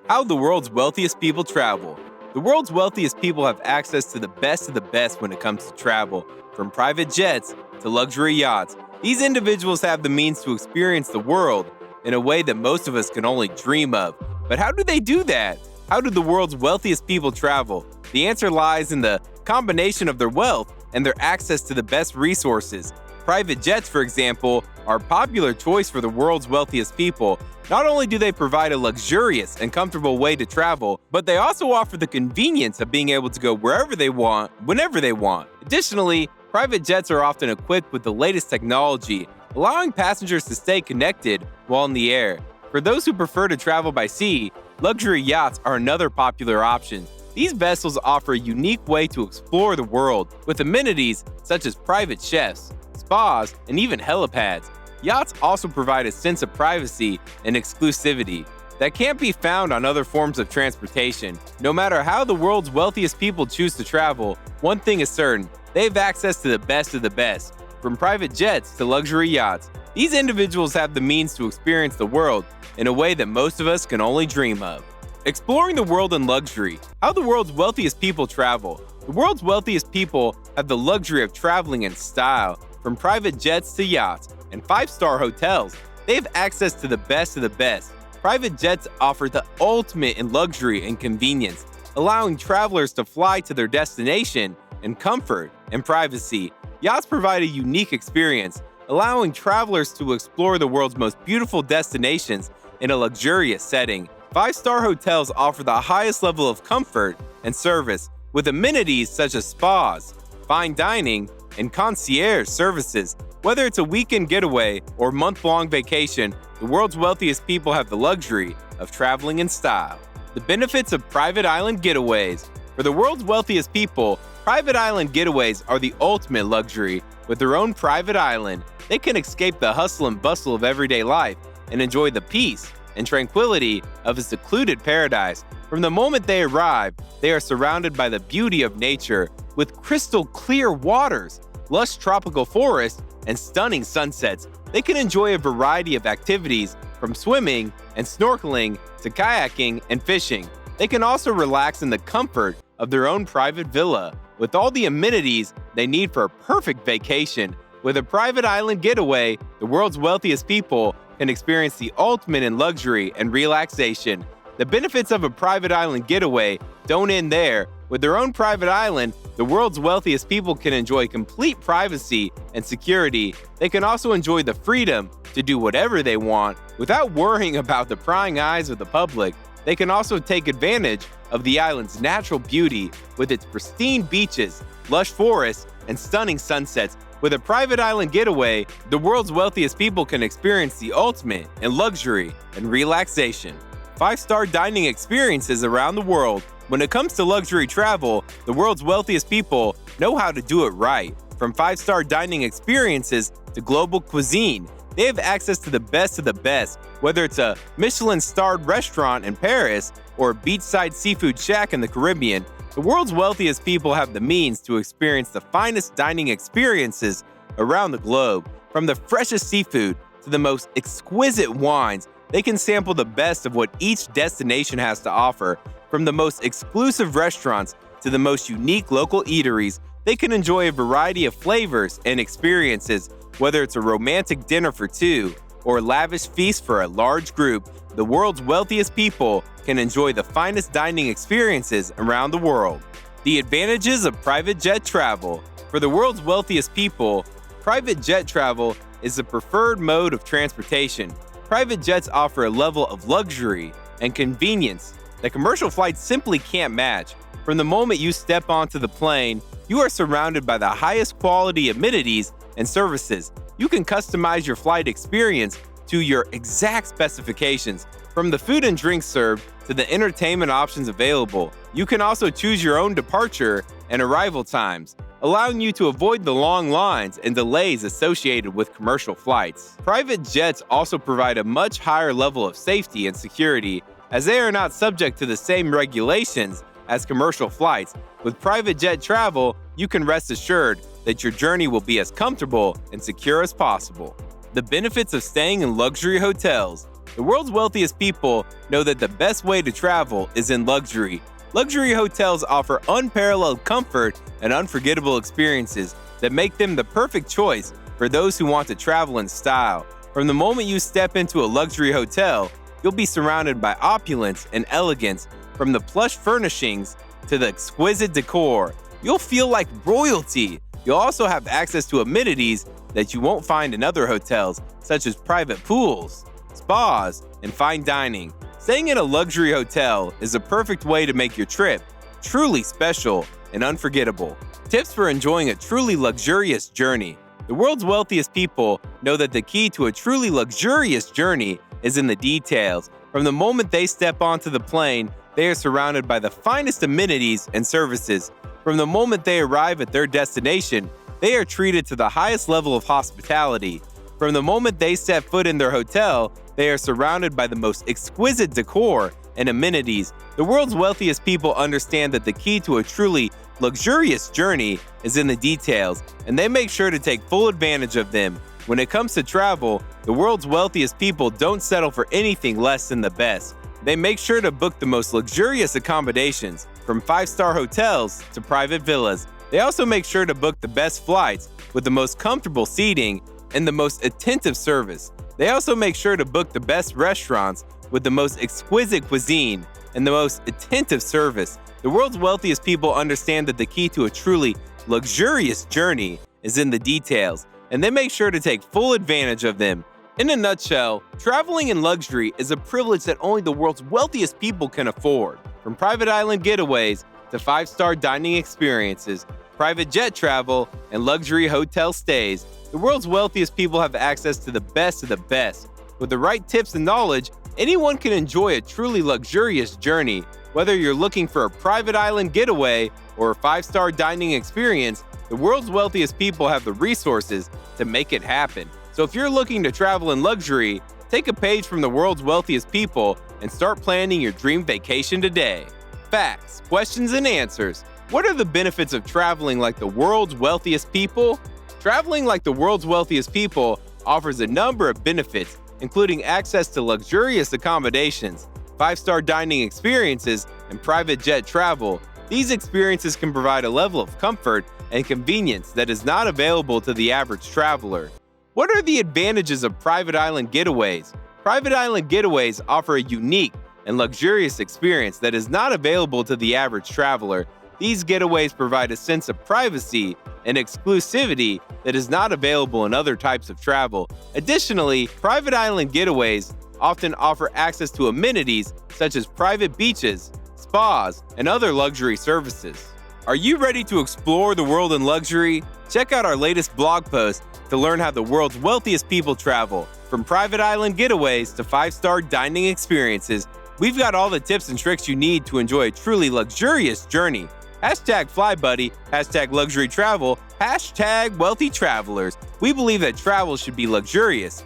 How the world's wealthiest people travel. The world's wealthiest people have access to the best of the best when it comes to travel, from private jets to luxury yachts. These individuals have the means to experience the world in a way that most of us can only dream of. But how do they do that? How do the world's wealthiest people travel? The answer lies in the combination of their wealth and their access to the best resources. Private jets, for example, are a popular choice for the world's wealthiest people. Not only do they provide a luxurious and comfortable way to travel, but they also offer the convenience of being able to go wherever they want, whenever they want. Additionally, private jets are often equipped with the latest technology, allowing passengers to stay connected while in the air. For those who prefer to travel by sea, luxury yachts are another popular option. These vessels offer a unique way to explore the world, with amenities such as private chefs, spas, and even helipads. Yachts also provide a sense of privacy and exclusivity that can't be found on other forms of transportation. No matter how the world's wealthiest people choose to travel, one thing is certain: they have access to the best of the best. From private jets to luxury yachts, these individuals have the means to experience the world in a way that most of us can only dream of. Exploring the world in luxury. How the world's wealthiest people travel. The world's wealthiest people have the luxury of traveling in style. From private jets to yachts and five-star hotels, they have access to the best of the best. Private jets offer the ultimate in luxury and convenience, allowing travelers to fly to their destination in comfort and privacy. Yachts provide a unique experience, allowing travelers to explore the world's most beautiful destinations in a luxurious setting. Five-star hotels offer the highest level of comfort and service, with amenities such as spas, fine dining, and concierge services. Whether it's a weekend getaway or month-long vacation, the world's wealthiest people have the luxury of traveling in style. The benefits of private island getaways. For the world's wealthiest people, private island getaways are the ultimate luxury. With their own private island, they can escape the hustle and bustle of everyday life and enjoy the peace and tranquility of a secluded paradise. From the moment they arrive, they are surrounded by the beauty of nature, with crystal clear waters, lush tropical forests, and stunning sunsets. They can enjoy a variety of activities, from swimming and snorkeling to kayaking and fishing. They can also relax in the comfort of their own private villa, with all the amenities they need for a perfect vacation. With a private island getaway, the world's wealthiest people can experience the ultimate in luxury and relaxation. The benefits of a private island getaway don't end there. With their own private island, the world's wealthiest people can enjoy complete privacy and security. They can also enjoy the freedom to do whatever they want without worrying about the prying eyes of the public. They can also take advantage of the island's natural beauty with its pristine beaches, lush forests, and stunning sunsets. With a private island getaway, the world's wealthiest people can experience the ultimate in luxury and relaxation. Five-star dining experiences around the world. When it comes to luxury travel, the world's wealthiest people know how to do it right. From five-star dining experiences to global cuisine, they have access to the best of the best. Whether it's a Michelin-starred restaurant in Paris or a beachside seafood shack in the Caribbean, the world's wealthiest people have the means to experience the finest dining experiences around the globe. From the freshest seafood to the most exquisite wines, they can sample the best of what each destination has to offer. From the most exclusive restaurants to the most unique local eateries, they can enjoy a variety of flavors and experiences. Whether it's a romantic dinner for two or a lavish feast for a large group, the world's wealthiest people can enjoy the finest dining experiences around the world. The advantages of private jet travel. For the world's wealthiest people, private jet travel is the preferred mode of transportation. Private jets offer a level of luxury and convenience that commercial flights simply can't match. From the moment you step onto the plane, you are surrounded by the highest quality amenities and services. You can customize your flight experience to your exact specifications. From the food and drinks served to the entertainment options available, you can also choose your own departure and arrival times, allowing you to avoid the long lines and delays associated with commercial flights. Private jets also provide a much higher level of safety and security, as they are not subject to the same regulations as commercial flights. With private jet travel, you can rest assured that your journey will be as comfortable and secure as possible. The benefits of staying in luxury hotels. The world's wealthiest people know that the best way to travel is in luxury. Luxury hotels offer unparalleled comfort and unforgettable experiences that make them the perfect choice for those who want to travel in style. From the moment you step into a luxury hotel, you'll be surrounded by opulence and elegance, from the plush furnishings to the exquisite decor. You'll feel like royalty. You'll also have access to amenities that you won't find in other hotels, such as private pools, spas, and fine dining. Staying in a luxury hotel is a perfect way to make your trip truly special and unforgettable. Tips for enjoying a truly luxurious journey. The world's wealthiest people know that the key to a truly luxurious journey is in the details. From the moment they step onto the plane, they are surrounded by the finest amenities and services. From the moment they arrive at their destination, they are treated to the highest level of hospitality. From the moment they set foot in their hotel, they are surrounded by the most exquisite decor and amenities. The world's wealthiest people understand that the key to a truly luxurious journey is in the details, and they make sure to take full advantage of them. When it comes to travel, the world's wealthiest people don't settle for anything less than the best. They make sure to book the most luxurious accommodations, from 5-star hotels to private villas. They also make sure to book the best flights with the most comfortable seating and the most attentive service. They also make sure to book the best restaurants with the most exquisite cuisine and the most attentive service. The world's wealthiest people understand that the key to a truly luxurious journey is in the details, and they make sure to take full advantage of them. In a nutshell, traveling in luxury is a privilege that only the world's wealthiest people can afford. From private island getaways to 5-star dining experiences, private jet travel, and luxury hotel stays, the world's wealthiest people have access to the best of the best. With the right tips and knowledge, anyone can enjoy a truly luxurious journey. Whether you're looking for a private island getaway or a 5-star dining experience, the world's wealthiest people have the resources to make it happen. So if you're looking to travel in luxury, take a page from the world's wealthiest people and start planning your dream vacation today. Facts, questions, and answers. What are the benefits of traveling like the world's wealthiest people? Traveling like the world's wealthiest people offers a number of benefits, including access to luxurious accommodations, 5-star dining experiences, and private jet travel. These experiences can provide a level of comfort and convenience that is not available to the average traveler. What are the advantages of private island getaways? Private island getaways offer a unique and luxurious experience that is not available to the average traveler. These getaways provide a sense of privacy and exclusivity that is not available in other types of travel. Additionally, private island getaways often offer access to amenities such as private beaches, spas, and other luxury services. Are you ready to explore the world in luxury? Check out our latest blog post to learn how the world's wealthiest people travel. From private island getaways to 5-star dining experiences, we've got all the tips and tricks you need to enjoy a truly luxurious journey. Hashtag FlyBuddy, hashtag luxury travel, hashtag wealthy travelers. We believe that travel should be luxurious,